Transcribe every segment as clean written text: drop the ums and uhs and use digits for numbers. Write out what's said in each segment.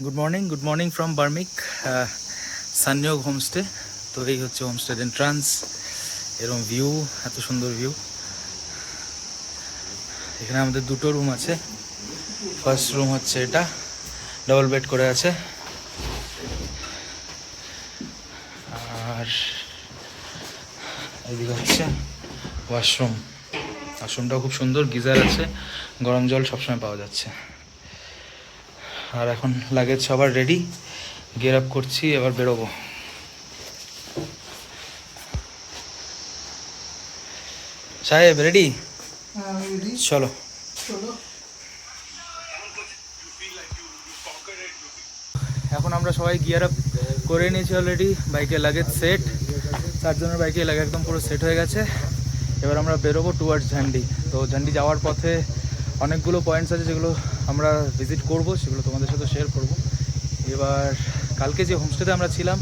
Good morning from বার্মিক সানযোগ homestay. তো এই হচ্ছে হোমস্টের এন্ট্রান্স, এরকম ভিউ, এত সুন্দর ভিউ। এখানে আমাদের দুটো রুম আছে। ফার্স্ট রুম হচ্ছে এটা, ডাবল বেড করে আছে। আর এদিকে হচ্ছে ওয়াশরুম। ওয়াশরুমটাও খুব সুন্দর, গিজার আছে, গরম জল সবসময় পাওয়া যাচ্ছে। আর এখন লাগেজ সবার রেডি, গিয়ার আপ করছি, এবার বেরোবো। সাহেব রেডি? চলো। এখন আমরা সবাই গিয়ার আপ করে নিয়েছি অলরেডি, বাইকের লাগেজ সেট, চারজনের বাইকের লাগেজ একদম পুরো সেট হয়ে গেছে। এবার আমরা বেরোবো টুয়ার্ডস ঝান্ডি। তো ঝান্ডি যাওয়ার পথে অনেকগুলো পয়েন্টস আছে যেগুলো আমরা ভিজিট করব, সেগুলো তোমাদের সাথে শেয়ার করব। এবার কালকে যে হোমস্টেতে আমরা ছিলাম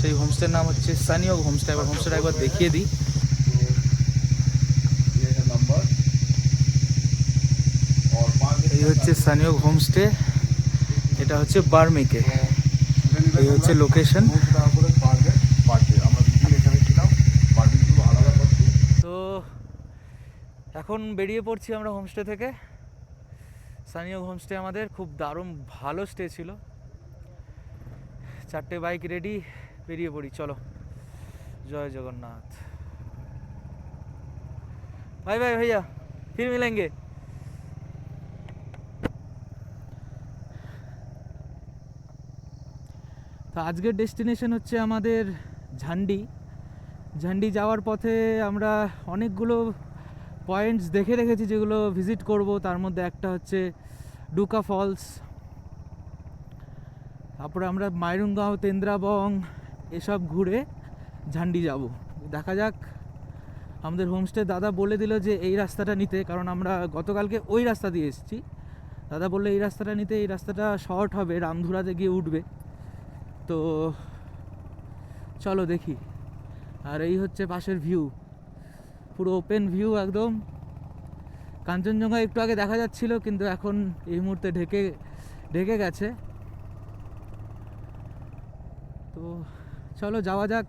সেই হোমস্টের নাম হচ্ছে সানযোগ হোমস্টে। এবার হোমস্টেটা একবার দেখিয়ে দিই। এই হচ্ছে সানযোগ হোমস্টে, এটা হচ্ছে বার্মিকে। এই হচ্ছে লোকেশন। তো এখন বেরিয়ে পড়ছি আমরা হোমস্টে থেকে। সানযোগ হোমস্টে আমাদের খুব দারুণ ভালো স্টে ছিল। 4টে বাইক রেডি, বেরিয়ে পড়ি, চলো। জয় জগন্নাথ। বাই বাই ভাইয়া, ফির মিলেंगे। তো আজকের ডেস্টিনেশন হচ্ছে আমাদের ঝান্ডি। ঝান্ডি যাওয়ার পথে আমরা অনেকগুলো পয়েন্টস দেখে রেখেছি যেগুলো ভিজিট করব। তার মধ্যে একটা হচ্ছে ডুকা ফলস, তারপরে আমরা মাইরুঙ্গাঁও, তেন্দ্রাবং এসব ঘুরে ঝান্ডি যাব। দেখা যাক। আমাদের হোমস্টে দাদা বলে দিল যে এই রাস্তাটা নিতে, কারণ আমরা গতকালকে ওই রাস্তা দিয়ে এসেছি। দাদা বললো এই রাস্তাটা নিতে, এই রাস্তাটা শর্ট হবে, রামধুরাতে গিয়ে উঠবে। তো চলো দেখি। আর এই হচ্ছে পাশের ভিউ, পুরো ওপেন ভিউ একদম। কাঞ্চনজঙ্ঘা একটু আগে দেখা যাচ্ছিল, কিন্তু এখন এই মুহূর্তে ঢেকে গেছে। তো চলো যাওয়া যাক।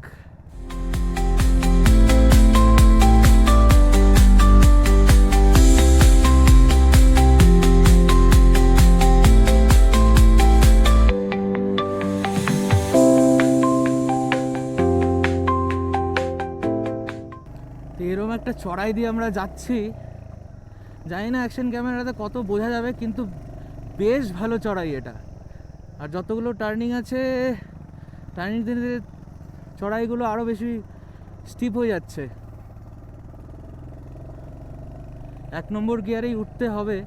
এরকম একটা চড়াই দিয়ে আমরা যাচ্ছি, জানি না অ্যাকশন ক্যামেরাতে কত বোঝা যাবে, কিন্তু বেশ ভালো চড়াই এটা। আর যতগুলো টার্নিং আছে, টার্নিং দিনে চড়াইগুলো আরও বেশি স্টিপ হয়ে যাচ্ছে। 1 নম্বর গিয়ারেই উঠতে হবে,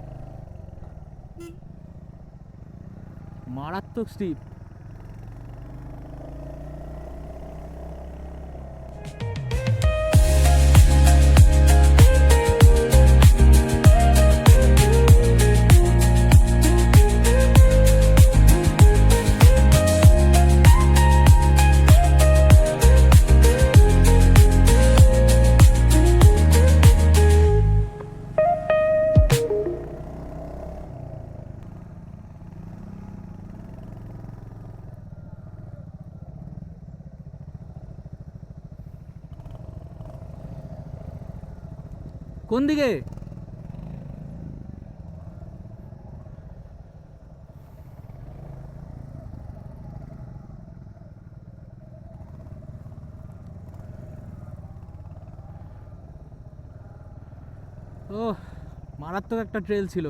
মারাত্মক স্টিপ। কোন দিকে? ও মারাত্মক একটা ট্রেল ছিল।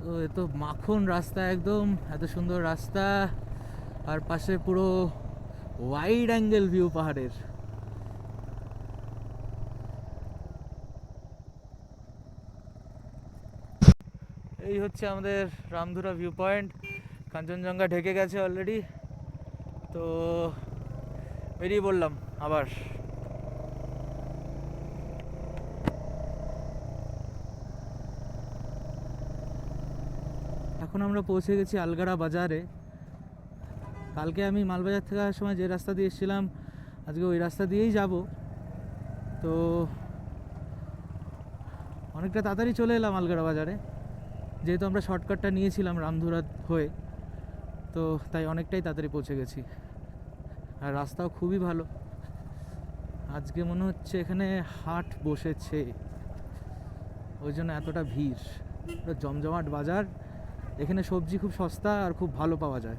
তো এ তো মাখন রাস্তা একদম, এত সুন্দর রাস্তা, আর পাশে পুরো ওয়াইড অ্যাঙ্গেল ভিউ পাহাড়ের। এই হচ্ছে আমাদের রামধুরা ভিউ পয়েন্ট। কাঞ্চনজঙ্ঘা ঢেকে গেছে অলরেডি, তো বেরিয়ে পড়লাম আবার। এখন আমরা পৌঁছে গেছি আলগাড়া বাজারে। কালকে আমি মালবাজার থেকে আসার সময় যে রাস্তা দিয়ে এসেছিলাম, আজকে ওই রাস্তা দিয়েই যাব। তো অনেকটা তাড়াতাড়ি চলে এলাম আলগড়া বাজারে, যেহেতু আমরা শর্টকাটটা নিয়েছিলাম রামধুরা হয়ে, তো তাই অনেকটাই তাড়াতাড়ি পৌঁছে গেছি। আর রাস্তাও খুবই ভালো। আজকে মনে হচ্ছে এখানে হাট বসেছে, ওই জন্য এতটা ভিড়। পুরো জমজমাট বাজার, এখানে সবজি খুব সস্তা আর খুব ভালো পাওয়া যায়।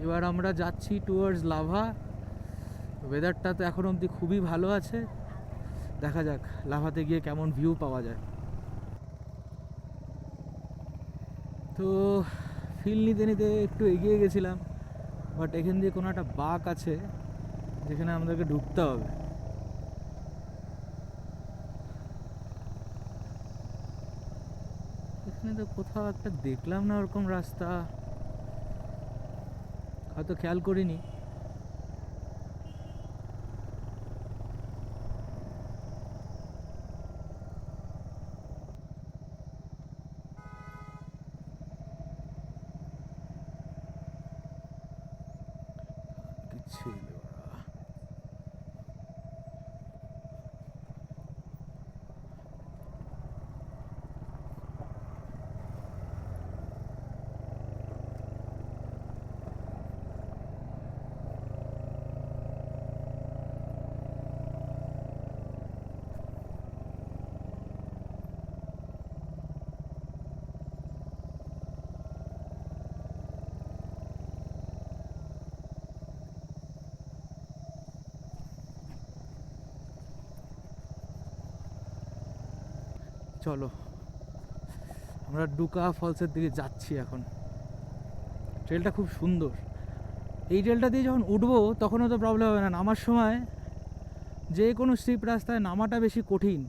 এবার আমরা যাচ্ছি টুয়ার্ডস লাভা। ওয়েদারটা তো এখন অবধি খুবই ভালো আছে, দেখা যাক লাভাতে গিয়ে কেমন ভিউ পাওয়া যায়। তো ফিল নিতে নিতে একটু এগিয়ে গেছিলাম, বাট এখান দিয়ে কোনো একটা বাঁক আছে যেখানে আমাদেরকে ঢুকতে হবে। এখানে তো কোথাও একটা দেখলাম না ওরকম রাস্তা, হয়তো খেয়াল করিনি। চলো আমরা ডুকা ফলসের দিকে যাচ্ছি এখন। ট্রেলটা খুব সুন্দর। এই ট্রেলটা দিয়ে যখন উঠবো তখনও তো প্রবলেম হবে না, নামার সময় যে কোনো স্ট্রিপ রাস্তায় নামাটা বেশি কঠিন।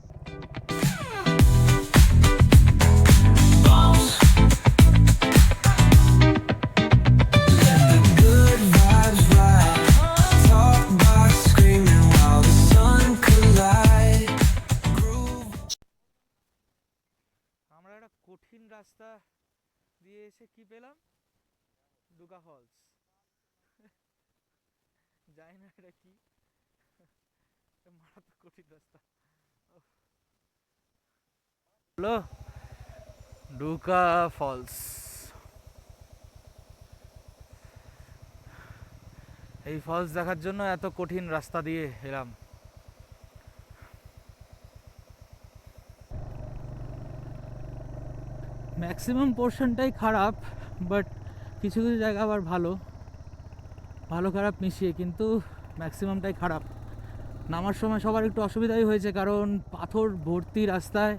আমরা একটা কঠিন রাস্তা দিয়ে এসে কি পেলাম? ডুকা ফলস। জানি না এটা কি, মারাত্মক কঠিন রাস্তা। হলো ডুকা ফলস। এই ফলস দেখার জন্য এত কঠিন রাস্তা দিয়ে এলাম। ম্যাক্সিমাম পোর্শনটাই খারাপ, বাট কিছু কিছু জায়গা আবার ভালো, ভালো খারাপ মিশিয়ে, কিন্তু ম্যাক্সিমামটাই খারাপ। নামার সময় সবার একটু অসুবিধাই হয়েছে, কারণ পাথর ভর্তি রাস্তায়,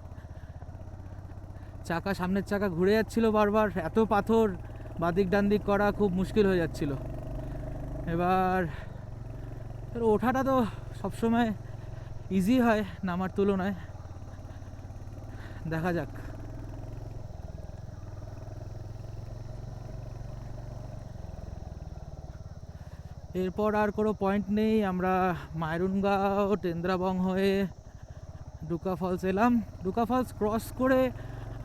চাকা সামনের চাকা ঘুরে যাচ্ছিল বারবার, এত পাথর বাদিক ডান দিক করা খুব মুশকিল হয়ে যাচ্ছিল। এবার ওঠাটা তো সবসময় ইজি হয় নামার তুলনায়, দেখা যাক। এরপর আর কোনো পয়েন্ট নেই, আমরা মায়রুনগাঁও টেন্দ্রাবং হয়ে ডুকা ফলস এলাম। ডুকা ফলস ক্রস করে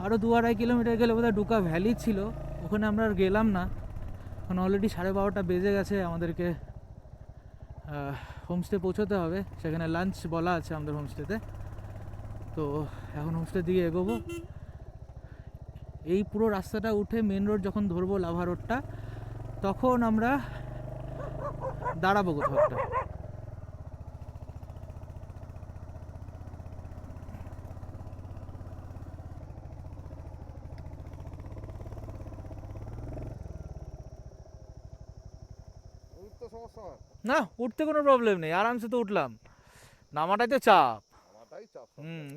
আরও 2-2.5 কিলোমিটার গেলে বোধহয় ডুকা ভ্যালি ছিল, ওখানে আমরা আর গেলাম না, কারণ অলরেডি 12:30 বেজে গেছে। আমাদেরকে হোমস্টে পৌঁছতে হবে, সেখানে লাঞ্চ বলা আছে আমাদের হোমস্টেতে। তো এখন হোমস্টের দিকে এগোবো। এই পুরো রাস্তাটা উঠে মেন রোড যখন ধরবো, লাভা রোডটা, তখন আমরা দাঁড়াবো কোথাও একটা। না, উঠতে কোনো প্রবলেম নেই, আরামসে তো উঠলাম। নামাটাই তো চাপ।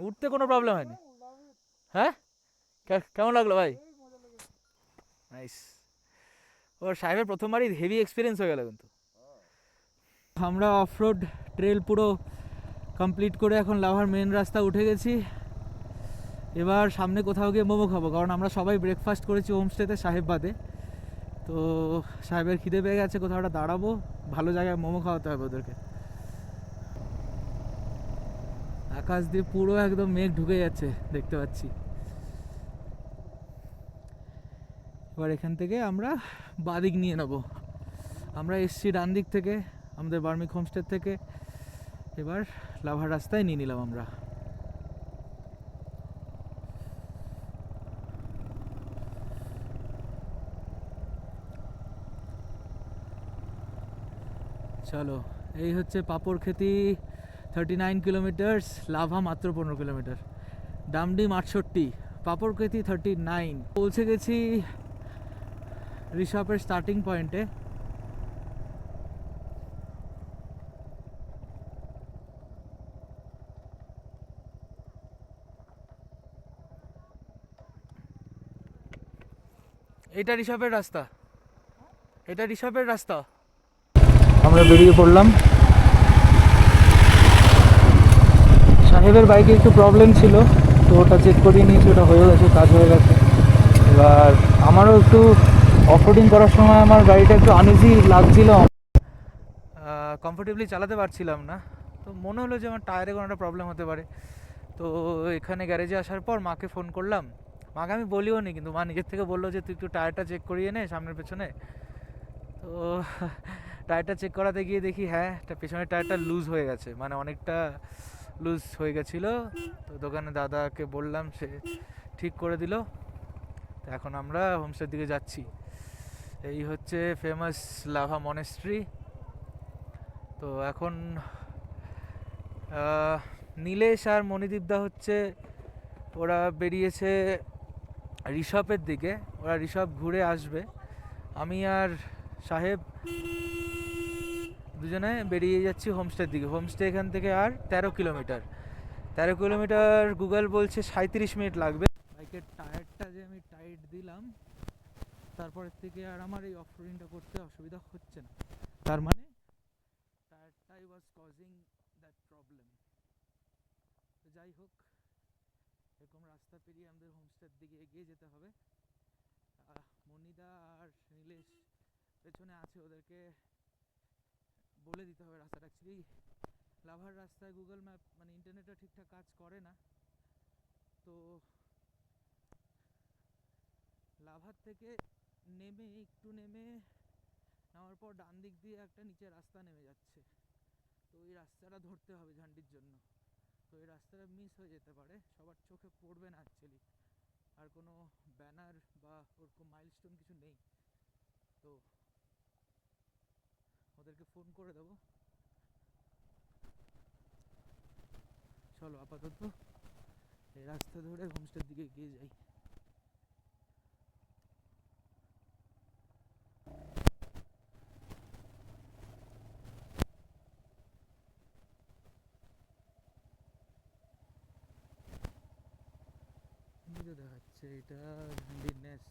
উঠতে কোনো প্রবলেম হয়নি। হ্যাঁ, কেমন লাগলো ভাই? নাইস। ওর সাহেবের প্রথমবারই হেভি এক্সপিরিয়েন্স হয়ে গেল কিন্তু। আমরা অফরোড ট্রেল পুরো কমপ্লিট করে এখন লাভার মেন রাস্তা উঠে গেছি। এবার সামনে কোথাও গিয়ে মোমো খাবো, কারণ আমরা সবাই ব্রেকফাস্ট করেছি হোমস্টেতে সাহেব বাদে। তো সাহেবের খিদে পেয়ে গেছে, কোথাও একটা দাঁড়াবো, ভালো জায়গায় মোমো খাওয়াতে হবে ওদেরকে। আকাশ দিয়ে পুরো একদম মেঘ ঢুকে যাচ্ছে দেখতে পাচ্ছি। এবার এখান থেকে আমরা বাদিক নিয়ে নেব। আমরা এসছি ডান দিক থেকে, আমাদের বার্মিক হোমস্টে থেকে। এবার লাভার রাস্তায় নিয়ে নিলাম আমরা। চলো, এই হচ্ছে পাপড়খেতি 39 কিলোমিটার্স, লাভা মাত্র 15 কিলোমিটার, ডামডিম 68, পাপড়খেতি 39। পৌঁছে গেছি ঋষভের স্টার্টিং পয়েন্টে। এটা ঋষভের রাস্তা, এটা ঋষভের রাস্তা। আমরা বেরিয়ে পড়লাম। সাহেবের বাইকে একটু প্রবলেম ছিল, তো ওটা চেক করিয়ে নিয়েছি, ওটা হয়ে গেছে, কাজ হয়ে গেছে। এবার আমারও একটু অফরোডিং করার সময় আমার গাড়িটা একটু আনইজি লাগছিল, কমফোর্টেবলি চালাতে পারছিলাম না। তো মনে হলো যে আমার টায়ারে কোনো একটা প্রবলেম হতে পারে। তো এখানে গ্যারেজে আসার পর মাকে ফোন করলাম। মাকে আমি বলিও নি, কিন্তু মা নিজের থেকে বললো যে তুই একটু টায়ারটা চেক করিয়ে নে সামনের পেছনে। তো টায়ারটা চেক করাতে গিয়ে দেখি হ্যাঁ, পেছনের টায়ারটা লুজ হয়ে গেছে, মানে অনেকটা লুজ হয়ে গেছিলো। তো দোকানে দাদাকে বললাম, সে ঠিক করে দিল। তো এখন আমরা হোমস্টের দিকে যাচ্ছি। এই হচ্ছে ফেমাস লাভা মনেস্ট্রি। তো এখন নীলেশ আর মণিদীপদা হচ্ছে, ওরা বেরিয়েছে ঋষভের দিকে, ওরা ঋষভ ঘুরে আসবে। আমি আর সাহেব দুজনে বেরিয়ে যাচ্ছি হোমস্টের দিকে। হোমস্টে এখান থেকে আর 13 কিলোমিটার, 13 কিলোমিটার গুগল বলছে 37 মিনিট লাগবে। বাইকের টায়ারটা যে আমি টাইট দিলাম, তারপরের থেকে আর আমার এই অফরোডিংটা করতে অসুবিধা হচ্ছে না। তার মানে টায়ারটাই ওয়াজ কজিং দ্যাট প্রবলেম। তো যাই হোক, এরকম রাস্তা পেরিয়ে আমাদের হোমস্টের দিকে এগিয়ে যেতে হবে। মনিদা আর নীলেশ পেছনে আছে, ওদেরকে বলে দিতে হবে রাস্তাটা। অ্যাকচুয়ালি লাভার রাস্তায় গুগল ম্যাপ মানে ইন্টারনেটটা ঠিকঠাক কাজ করে না। তো লাভার থেকে নামার পর ডান দিক দিয়ে একটা নিচে রাস্তা নেমে যাচ্ছে। তো এই রাস্তাটা ধরতে হবে ঝান্ডির জন্য। তো এই রাস্তাটা মিস হয়ে যেতে পারে, সবার চোখে পড়বে না অ্যাকচুয়ালি। আর কোনো ব্যানার বা ওরকম মাইলস্টোন কিছু নেই, তো ওদেরকে ফোন করে দেবো। চলো আপাতত এই রাস্তা ধরে হোমস্টের দিকে এগিয়ে যাই। দেখাচ্ছে এটা ঝান্ডির নেস্ট।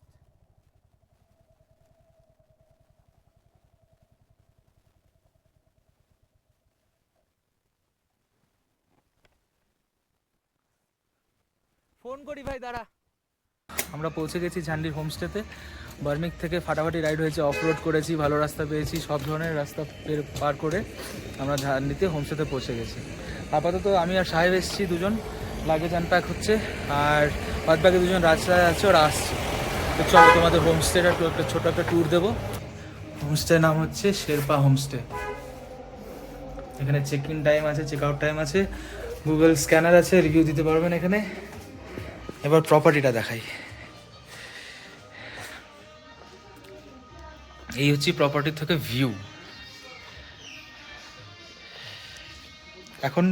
ফোন করি ভাই, দাঁড়া। আমরা পৌঁছে গেছি ঝান্ডির হোমস্টেতে। বার্মিক থেকে ফাটাফাটি রাইড হয়েছে, অফ রোড করেছি, ভালো রাস্তা পেয়েছি, সব ধরনের রাস্তা পার করে আমরা ঝান্ডিতে হোমস্টেতে পৌঁছে গেছি। আপাতত আমি আর সাহেব এসেছি, দুজন লাগেজ আনপ্যাক হচ্ছে, আর বাদ বাকি দুজন রাস্তায় আছে, ওরা আসছে। তো চলো তোমাদের হোমস্টেটা একটা ছোটো একটা ট্যুর দেবো। হোমস্টের নাম হচ্ছে শেরপা হোমস্টে। এখানে চেক ইন টাইম আছে, চেক আউট টাইম আছে, গুগল স্ক্যানার আছে, রিভিউ দিতে পারবেন এখানে। এবার প্রপার্টিটা দেখাই। এই হচ্ছে প্রপার্টির থেকে ভিউ। এখন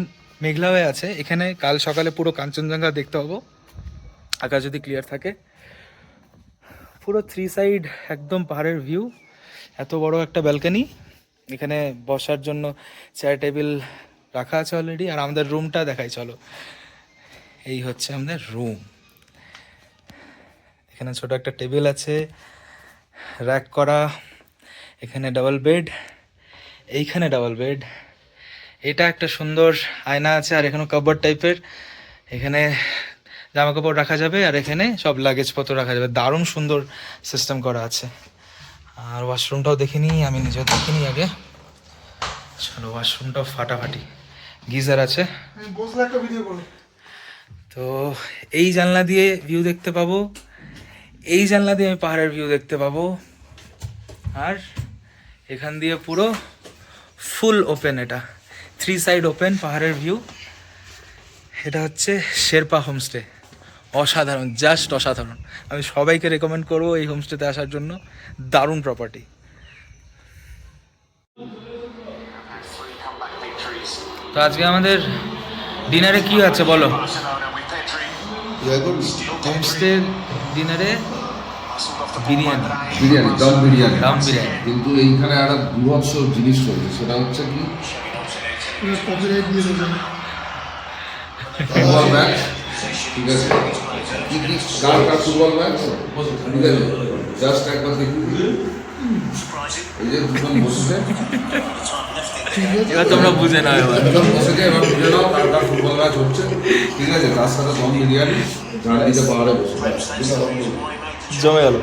মেঘলা হয়ে আছে, এখানে কাল সকালে পুরো কাঞ্চনজঙ্ঘা দেখতে পাবো, আকাশ যদি ক্লিয়ার থাকে। পুরো 3 সাইড একদম পাহাড়ের ভিউ। এত বড় একটা ব্যালকনি, এখানে বসার জন্য চেয়ার টেবিল রাখা আছে অলরেডি। আর আমাদের রুমটা দেখাই চলো। এই হচ্ছে আমাদের রুম। এখানে ছোট একটা টেবিল আছে, র্যাক করা, এখানে ডাবল বেড, এইখানে ডাবল বেড, এটা একটা সুন্দর আয়না আছে, আর এখানে কাপবোর্ড টাইপের, এখানে জামা কাপড় রাখা যাবে, আর এখানে সব লাগেজপত্র রাখা যাবে। দারুণ সুন্দর সিস্টেম করা আছে। আর ওয়াশরুমটাও দেখিনি, আমি নিজেও দেখিনি আগে। চলো, ওয়াশরুমটাও ফাটাফাটি, গিজার আছে। তো এই জানলা দিয়ে ভিউ দেখতে পাবো, এই জানলা দিয়ে আমি পাহাড়ের ভিউ দেখতে পাবো, আর এখান দিয়ে পুরো ফুল ওপেন। এটা 3 সাইড ওপেন, পাহাড়ের ভিউ। এটা হচ্ছে শেরপা হোমস্টে, অসাধারণ, জাস্ট অসাধারণ। আমি সবাইকে রেকমেন্ড করবো এই হোমস্টেতে আসার জন্য, দারুণ প্রপার্টি। তো আজকে আমাদের ডিনারে কি আছে বলো? হোমস্টে ডিনারে বিরিয়ানি, দম বিরিয়ানি। দম বিরিয়ানি। কিন্তু এইখানে একটা বিভৎস জিনিস চলছে, সেটা হচ্ছে কি ফুটবল ম্যাচ। ঠিক আছে, কি কি কার কার ফুটবল ম্যাচ, ঠিক আছে, জাস্ট একবার দেখি। এই যে দুজন বসেছে, এবার তোমরা বুঝে নাও, এবার দুজন বসেছে, এবার বুঝে নাও কার কার ফুটবল ম্যাচ হচ্ছে। ঠিক আছে, তার সাথে দম বিরিয়ানি, ঝাড় দিতে পাহাড়ে বসে জমে গেল।